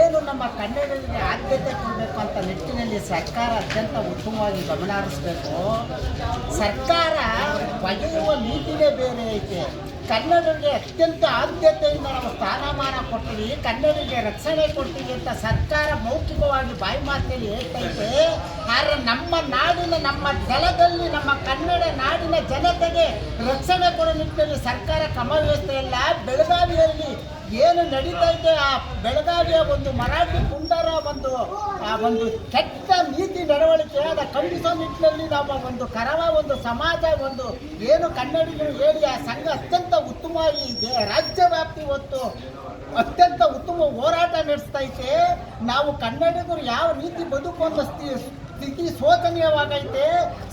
ಏನು ನಮ್ಮ ಕನ್ನಡಿಗರಿಗೆ ಆದ್ಯತೆ ಕೊಡಬೇಕು ಅಂತ ನಿಟ್ಟಿನಲ್ಲಿ ಸರ್ಕಾರ ಅತ್ಯಂತ ಉತ್ತಮವಾಗಿ ಗಮನ ಹರಿಸಬೇಕು. ಸರ್ಕಾರ ಬಗೆಯುವ ನೀತಿನೇ ಬೇರೆ ಐತೆ. ಕನ್ನಡರಿಗೆ ಅತ್ಯಂತ ಆದ್ಯತೆಯಿಂದ ನಾವು ಸ್ಥಾನಮಾನ ಕೊಡ್ತೀವಿ, ಕನ್ನಡಿಗರಿಗೆ ರಕ್ಷಣೆ ಕೊಡ್ತೀವಿ ಅಂತ ಸರ್ಕಾರ ಮೌಖಿಕವಾಗಿ ಬಾಯಿ ಮಾತಿನಲ್ಲಿ ಹೇಳ್ತೈತೆ. ಆದರೆ ನಮ್ಮ ನಾಡಿನ, ನಮ್ಮ ಜಲದಲ್ಲಿ, ನಮ್ಮ ಕನ್ನಡ ನಾಡಿನ ಜನತೆಗೆ ರಕ್ಷಣೆ ಕೊಡೋ ನಿಟ್ಟಿನಲ್ಲಿ ಸರ್ಕಾರ ಕ್ರಮ ವ್ಯವಸ್ಥೆ ಇಲ್ಲ. ಬೆಳಗಾವಿಯಲ್ಲಿ ಏನು ನಡೀತಾ ಇದೆ, ಆ ಬೆಳಗಾವಿಯ ಒಂದು ಮರಾಠಿ ಪುಂಡರ ಒಂದು ಕೆಟ್ಟ ನೀತಿ ನಡವಳಿಕೆ ಅದ ಖಂಡಿಸೋ ನಿಟ್ಟಿನಲ್ಲಿ ನಮ್ಮ ಒಂದು ಕರವ ಒಂದು ಸಮಾಜ ಒಂದು ಏನು ಕನ್ನಡಿಗರು ಹೇಳಿ ಆ ಸಂಘ ಅತ್ಯಂತ ಉತ್ತಮವಾಗಿ ರಾಜ್ಯ ವ್ಯಾಪ್ತಿ ಹೊತ್ತು ಅತ್ಯಂತ ಉತ್ತಮ ಹೋರಾಟ ನಡೆಸ್ತೈತೆ. ನಾವು ಕನ್ನಡಿಗರು ಯಾವ ರೀತಿ ಬದುಕು ಅನ್ನೋ ಸ್ಥಿತಿ ಶೋಚನೀಯವಾಗೈತೆ.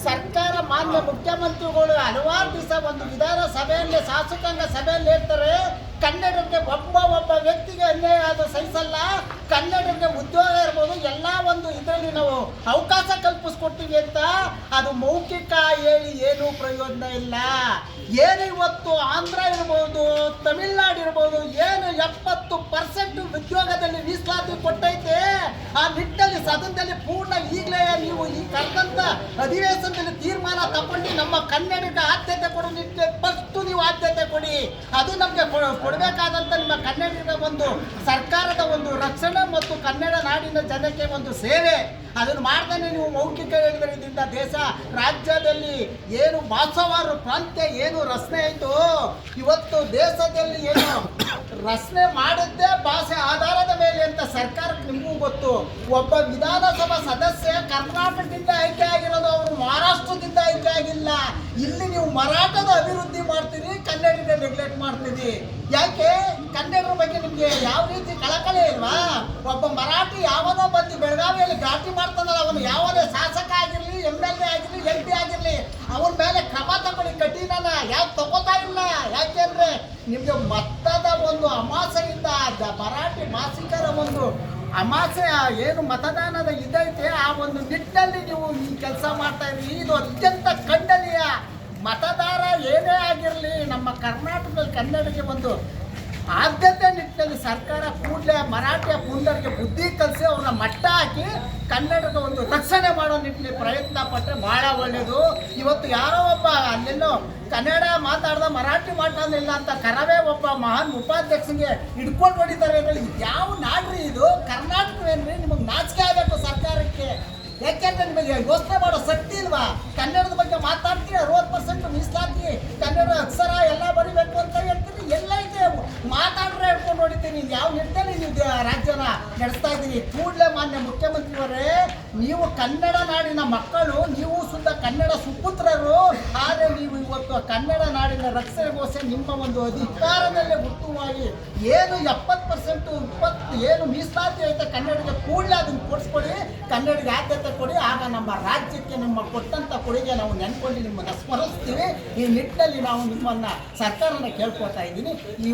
ಸರ್ಕಾರ ಮಾನ್ಯ ಮುಖ್ಯಮಂತ್ರಿಗಳು ಹಲವಾರು ದಿವಸ ಒಂದು ವಿಧಾನಸಭೆಯಲ್ಲಿ ಶಾಸಕಾಂಗ ಸಭೆಯಲ್ಲಿ ಹೇಳ್ತಾರೆ, ಕನ್ನಡಕ್ಕೆ ಒಬ್ಬ ವ್ಯಕ್ತಿಗೆ ಅನ್ಯಾಯ ಆದ ಸಹಿಸಲ್ಲ, ಕನ್ನಡಕ್ಕೆ ಉದ್ಯೋಗ ಇರ್ಬೋದು ಎಲ್ಲ ಒಂದು ಇದರಲ್ಲಿ ನಾವು ಅವಕಾಶ ಕಲ್ಪಿಸ್ಕೊಡ್ತೀವಿ ಅಂತ. ಅದು ಮೌಖಿಕ ಹೇಳಿ ಏನೂ ಪ್ರಯೋಜನ ಇಲ್ಲ. ಏನು ಇವತ್ತು ಆಂಧ್ರ ಇರ್ಬೋದು, ತಮಿಳ್ನಾಡು ಇರ್ಬೋದು, ಏನು 70% ಉದ್ಯೋಗದಲ್ಲಿ ಮೀಸಲಾತಿ ಕೊಟ್ಟೈತೆ. ಆ ನಿಟ್ಟಿನಲ್ಲಿ ಸದನದಲ್ಲಿ ಪೂರ್ಣ ಈಗಲೇ ನೀವು ಈ ಕರೆದಂತ ಅಧಿವೇಶನದಲ್ಲಿ ತೀರ್ಮಾನ ತಗೊಂಡು ನಮ್ಮ ಕನ್ನಡಕ್ಕೆ ಆದ್ಯತೆ ಕೊಡೋ ನಿಟ್ಟಿನಲ್ಲಿ ಫಸ್ಟ್ ನೀವು ಆದ್ಯತೆ ಕೊಡಿ. ಅದು ನಮಗೆ ಕೊಡಬೇಕಾದಂಥ ನಿಮ್ಮ ಕನ್ನಡಿಗರ ಒಂದು ಸರ್ಕಾರದ ಒಂದು ರಕ್ಷಣೆ ಮತ್ತು ಕನ್ನಡ ನಾಡಿನ ಜನಕ್ಕೆ ಒಂದು ಸೇವೆ. ಅದನ್ನು ಮಾಡ್ತಾನೆ ನೀವು ಮೌಖಿಕ ಹೇಳಿದ್ರಿಂದ ದೇಶ ರಾಜ್ಯದಲ್ಲಿ ಏನು ಭಾಷಾವಾರು ಪ್ರಾಂತ್ಯ ಏನು ರಚನೆ ಆಯಿತು, ಇವತ್ತು ದೇಶದಲ್ಲಿ ಏನು ರಚನೆ ಮಾಡಿದ್ದೇ ಭಾಷೆ ಆಧಾರದ ಮೇಲೆ ಅಂತ ಸರ್ಕಾರಕ್ಕೆ ನಿಮಗೂ ಗೊತ್ತು. ಒಬ್ಬ ವಿಧಾನಸಭಾ ಸದಸ್ಯ ಕರ್ನಾಟಕದಿಂದ ಆಯ್ಕೆ ಆಗಿರೋದು, ಅವರು ಮಹಾರಾಷ್ಟ್ರದಿಂದ ಆಯ್ಕೆ ಆಗಿಲ್ಲ. ಇಲ್ಲಿ ನೀವು ಮರಾಠದ ಅಭಿವೃದ್ಧಿ ಮಾಡ್ತೀರಿ, ಕನ್ನಡಿಗ ನೆಗ್ಲೆಕ್ಟ್ ಮಾಡ್ತೀರಿ. ಯಾಕೆ? ಕನ್ನಡರ ಬಗ್ಗೆ ನಿಮಗೆ ಯಾವ ರೀತಿ ಕಳಕಳಿ ಇಲ್ವಾ? ಒಬ್ಬ ಮರಾಠಿ ಯಾವನೋ ಬಂದು ಬೆಳಗಾವಿಯಲ್ಲಿ ಘಾಟಿ ಮಾಡ್ತಾನಲ್ಲ, ಅವನು ಯಾವನೇ ಶಾಸಕ ಆಗಿರಲಿ, MLA ಆಗಿರಲಿ, MP ಆಗಿರಲಿ, ಅವನ ಮೇಲೆ ಕ್ರಮ ತಗೊಳ್ಳಿ, ಕಠಿಣನ ಯಾಕೆ ತಗೋತಾ ಇಲ್ಲ? ಯಾಕೆಂದ್ರೆ ನಿಮಗೆ ಮತದ ಒಂದು ಅಮಾಸೆಯಿಂದ ಮರಾಠಿ ಮಾಸಿಕರ ಒಂದು ಅಮಾಸೆ ಏನು ಮತದಾನದ ಇದೈತೆ, ಆ ಒಂದು ನಿಟ್ಟಿನಲ್ಲಿ ನೀವು ಈ ಕೆಲಸ ಮಾಡ್ತಾ ಇದ್ರಿ. ಇದು ಅತ್ಯಂತ ಖಂಡನೀಯ. ಮತದಾರ ಏನೇ ಆಗಿರಲಿ, ನಮ್ಮ ಕರ್ನಾಟಕದಲ್ಲಿ ಕನ್ನಡಿಗೆ ಒಂದು ಆದ್ಯತೆ ನಿಟ್ಟಿನಲ್ಲಿ ಸರ್ಕಾರ ಕೂಡಲೇ ಮರಾಠಿಯ ಪುಂಡರಿಗೆ ಬುದ್ಧಿ ಕಲಿಸಿ ಅವ್ರನ್ನ ಮಟ್ಟ ಹಾಕಿ ಕನ್ನಡದ ಒಂದು ರಕ್ಷಣೆ ಮಾಡೋ ನಿಟ್ಟಿನಲ್ಲಿ ಪ್ರಯತ್ನ ಪಟ್ಟರೆ ಭಾಳ ಒಳ್ಳೆಯದು. ಇವತ್ತು ಯಾರೋ ಒಬ್ಬ ಅಲ್ಲೆಲ್ಲೋ ಕನ್ನಡ ಮಾತಾಡ್ದ ಮರಾಠಿ ಮಾತಾಡಲಿಲ್ಲ ಅಂತ ಕರವೇ ಒಬ್ಬ ಮಹಾನ್ ಉಪಾಧ್ಯಕ್ಷನಿಗೆ ಹಿಡ್ಕೊಂಡು ಹೊಡಿತಾರೆ ಅಂದರೆ ಯಾವ ನಾಡ್ರಿ ಇದು? ಕರ್ನಾಟಕವೇನ್ರಿ? ನಿಮಗೆ ನಾಚಿಕೆ ಆಗಬೇಕು ಸರ್ಕಾರಕ್ಕೆ. ಯಾಕೆಂದ್ರೆ ನಿಮಗೆ ಯೋಚನೆ ಮಾಡೋ ಶಕ್ತಿ ಇಲ್ವಾ? ಕನ್ನಡದ ಬಗ್ಗೆ ಮಾತಾಡ್ತೀರಿ, 60% ಮೀಸಲಾತಿ, ಕನ್ನಡ ಅಕ್ಷರ ಎಲ್ಲ ಬರಿಬೇಕು ಅಂತ ಹೇಳ್ತೀನಿ. ಎಲ್ಲ ಇದೆ ಮಾತಾಡ್ರೆ ಹೇಳ್ಕೊಂಡು ಹೊಡಿತೀನಿ. ಯಾವ ನಿಟ್ಟಿನಲ್ಲಿ ನೀವು ರಾಜ್ಯನ ನಡೆಸ್ತಾ ಇದ್ದೀನಿ? ಕೂಡಲೇ ಮಾನ್ಯ ಮುಖ್ಯಮಂತ್ರಿಯವರೇ, ನೀವು ಕನ್ನಡ ನಾಡಿನ ಮಕ್ಕಳು, ನೀವು ಸುದ್ದ ಕನ್ನಡ ಸುಪುತ್ರರು. ಆದರೆ ನೀವು ಇವತ್ತು ಕನ್ನಡ ನಾಡಿನ ರಕ್ಷಣೆಗೋಸ್ಕರ ನಿಮ್ಮ ಒಂದು ಅಧಿಕಾರದಲ್ಲೇ ಉತ್ತಮವಾಗಿ ಏನು 70% 20 ಏನು ಮೀಸಲಾತಿ ಐತೆ ಕನ್ನಡಿಗೆ, ಕೂಡಲೇ ಅದನ್ನು ಕೊಡಿಸ್ಕೊಡಿ, ಕನ್ನಡಿಗೆ ಆದ್ಯತೆ ಕೊಡಿ. ಆಗ ನಮ್ಮ ರಾಜ್ಯಕ್ಕೆ ನಿಮ್ಮ ಕೊಟ್ಟಂಥ ಕೊಡುಗೆ ನಾವು ನೆನ್ಕೊಂಡು ನಿಮ್ಮನ್ನು ಸ್ಮರಿಸ್ತೀವಿ. ಈ ನಿಟ್ಟಿನಲ್ಲಿ ನಾವು ನಿಮ್ಮನ್ನು ಸರ್ಕಾರನ ಕೇಳ್ಕೊಳ್ತಾ ಇದ್ದೀನಿ. ಈ